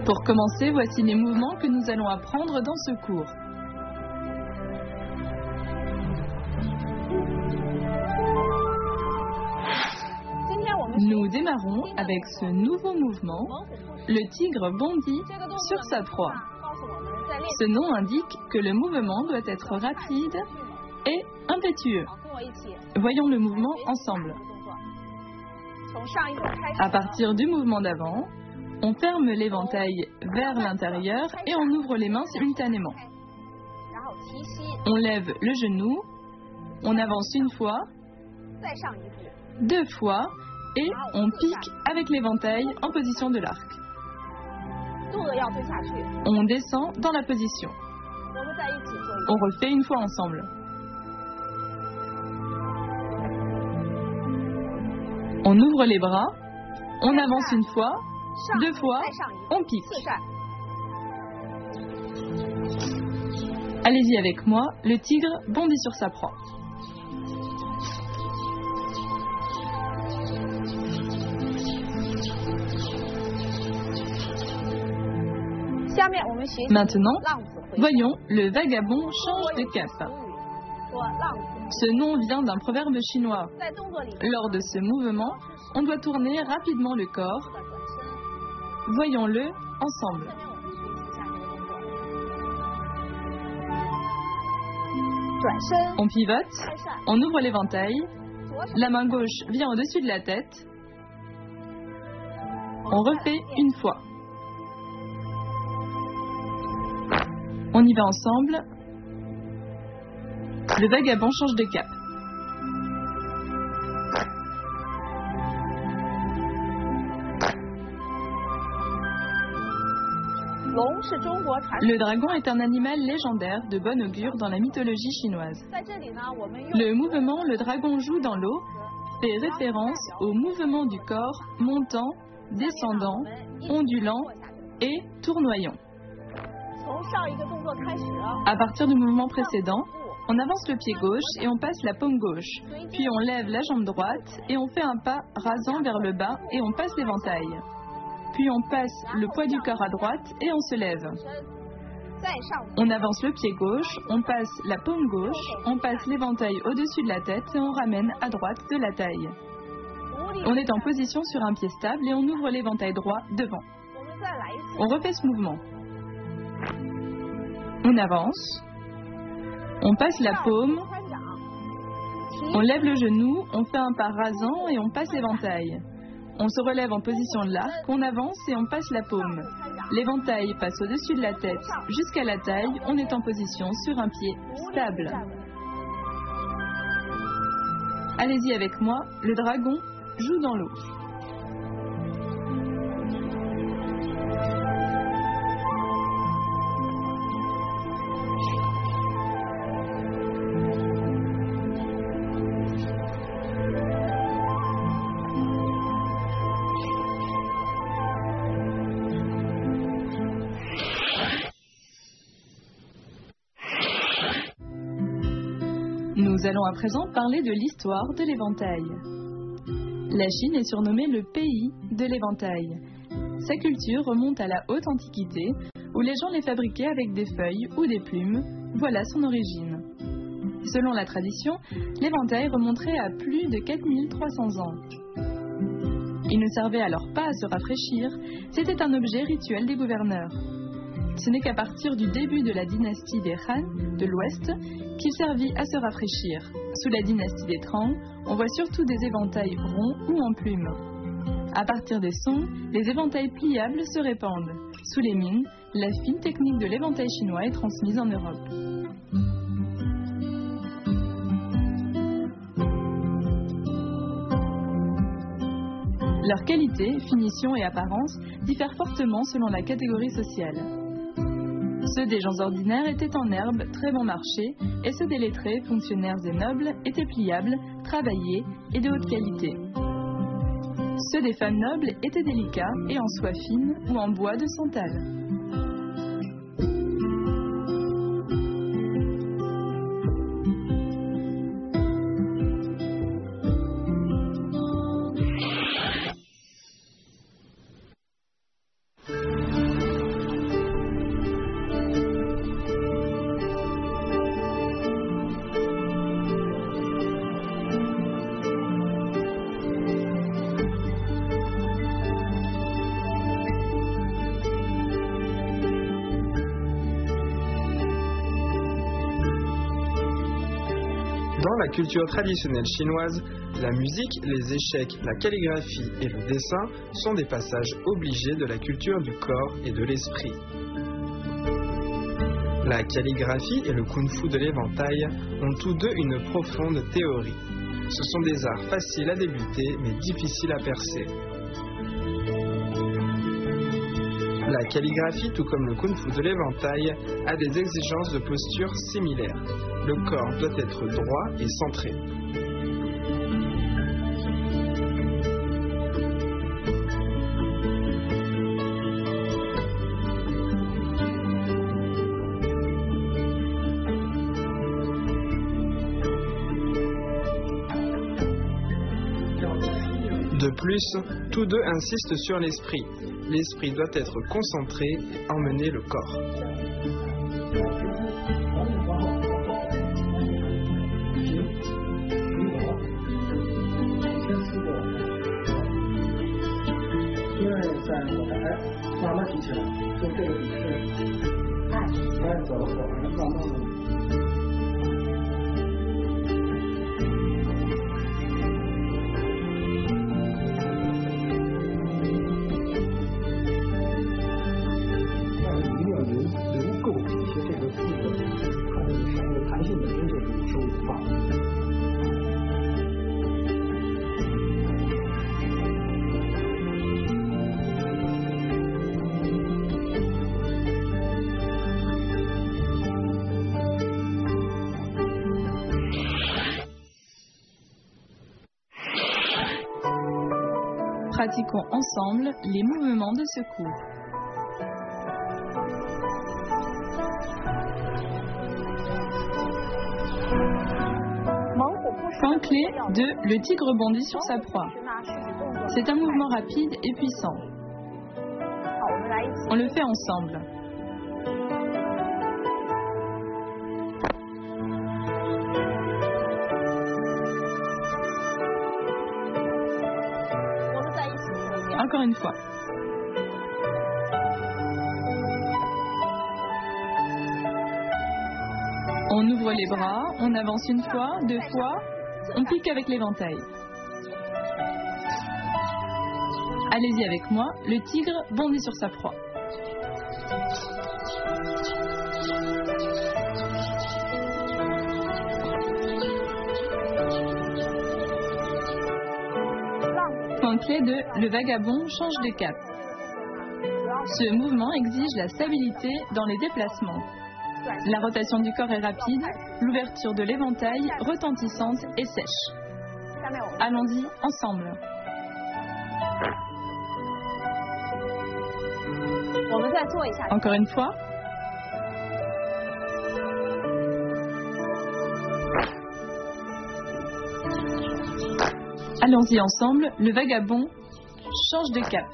Pour commencer, voici les mouvements que nous allons apprendre dans ce cours. Nous démarrons avec ce nouveau mouvement. Le tigre bondit sur sa proie. Ce nom indique que le mouvement doit être rapide et impétueux. Voyons le mouvement ensemble. À partir du mouvement d'avant, on ferme l'éventail vers l'intérieur et on ouvre les mains simultanément. On lève le genou, on avance une fois, deux fois et on pique avec l'éventail en position de l'arc. On descend dans la position. On refait une fois ensemble. On ouvre les bras, on avance une fois, deux fois, on pique. Allez-y avec moi, le tigre bondit sur sa proie. Maintenant, voyons, le vagabond change de cap. Ce nom vient d'un proverbe chinois. Lors de ce mouvement, on doit tourner rapidement le corps. Voyons-le ensemble. On pivote, on ouvre l'éventail, la main gauche vient au-dessus de la tête. On refait une fois. On y va ensemble. Le vagabond change de cap. Le dragon est un animal légendaire de bon augure dans la mythologie chinoise. Le mouvement Le dragon joue dans l'eau fait référence au mouvement du corps montant, descendant, ondulant et tournoyant. À partir du mouvement précédent, on avance le pied gauche et on passe la paume gauche. Puis on lève la jambe droite et on fait un pas rasant vers le bas et on passe l'éventail. Puis on passe le poids du corps à droite et on se lève. On avance le pied gauche, on passe la paume gauche, on passe l'éventail au-dessus de la tête et on ramène à droite de la taille. On est en position sur un pied stable et on ouvre l'éventail droit devant. On refait ce mouvement. On avance, on passe la paume, on lève le genou, on fait un pas rasant et on passe l'éventail. On se relève en position de l'arc, on avance et on passe la paume. L'éventail passe au-dessus de la tête jusqu'à la taille, on est en position sur un pied stable. Allez-y avec moi, le dragon joue dans l'eau. Nous allons à présent parler de l'histoire de l'éventail. La Chine est surnommée le pays de l'éventail. Sa culture remonte à la haute antiquité, où les gens les fabriquaient avec des feuilles ou des plumes. Voilà son origine. Selon la tradition, l'éventail remonterait à plus de 4300 ans. Il ne servait alors pas à se rafraîchir, c'était un objet rituel des gouverneurs. Ce n'est qu'à partir du début de la dynastie des Han de l'Ouest qu'il servit à se rafraîchir. Sous la dynastie des Tang, on voit surtout des éventails ronds ou en plumes. À partir des Song, les éventails pliables se répandent. Sous les Ming, la fine technique de l'éventail chinois est transmise en Europe. Leur qualité, finition et apparence diffèrent fortement selon la catégorie sociale. Ceux des gens ordinaires étaient en herbe, très bon marché, et ceux des lettrés, fonctionnaires et nobles, étaient pliables, travaillés et de haute qualité. Ceux des femmes nobles étaient délicats et en soie fine ou en bois de santal. Dans la culture traditionnelle chinoise, la musique, les échecs, la calligraphie et le dessin sont des passages obligés de la culture du corps et de l'esprit. La calligraphie et le kung-fu de l'éventail ont tous deux une profonde théorie. Ce sont des arts faciles à débuter mais difficiles à percer. La calligraphie, tout comme le kung-fu de l'éventail, a des exigences de posture similaires. Le corps doit être droit et centré. De plus, tous deux insistent sur l'esprit. L'esprit doit être concentré et emmener le corps. Pratiquons ensemble les mouvements de secours. Point clé de le tigre bondit sur sa proie. C'est un mouvement rapide et puissant. On le fait ensemble. Encore une fois. On ouvre les bras, on avance une fois, deux fois, on pique avec l'éventail. Allez-y avec moi, le tigre bondit sur sa proie. Point clé de le vagabond change de cap. Ce mouvement exige la stabilité dans les déplacements. La rotation du corps est rapide, l'ouverture de l'éventail retentissante et sèche. Allons-y ensemble. Encore une fois. Allons-y ensemble, le vagabond change de cap.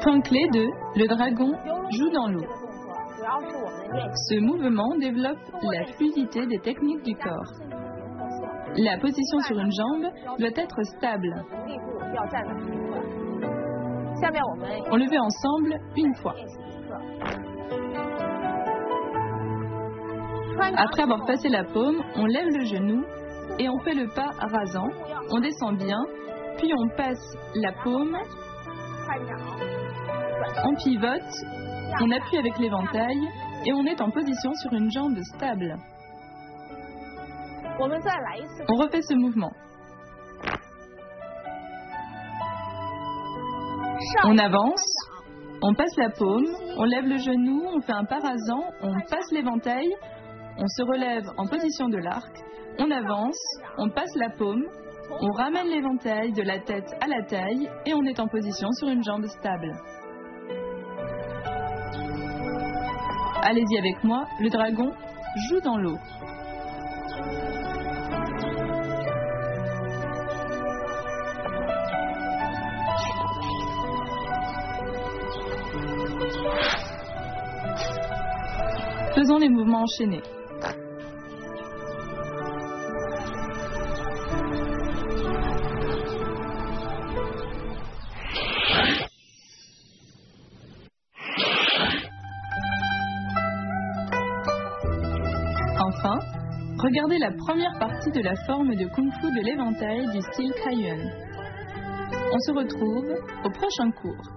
Point clé de le dragon joue dans l'eau. Ce mouvement développe la fluidité des techniques du corps. La position sur une jambe doit être stable. On le fait ensemble une fois. Après avoir passé la paume, on lève le genou et on fait le pas rasant. On descend bien, puis on passe la paume. On pivote, on appuie avec l'éventail et on est en position sur une jambe stable. On refait ce mouvement. On avance, on passe la paume, on lève le genou, on fait un pas rasant, on passe l'éventail, on se relève en position de l'arc, on avance, on passe la paume, on ramène l'éventail de la tête à la taille et on est en position sur une jambe stable. Allez-y avec moi, le dragon joue dans l'eau. Faisons les mouvements enchaînés. Regardez la première partie de la forme de Kung Fu de l'éventail du style Kaiyuan. On se retrouve au prochain cours.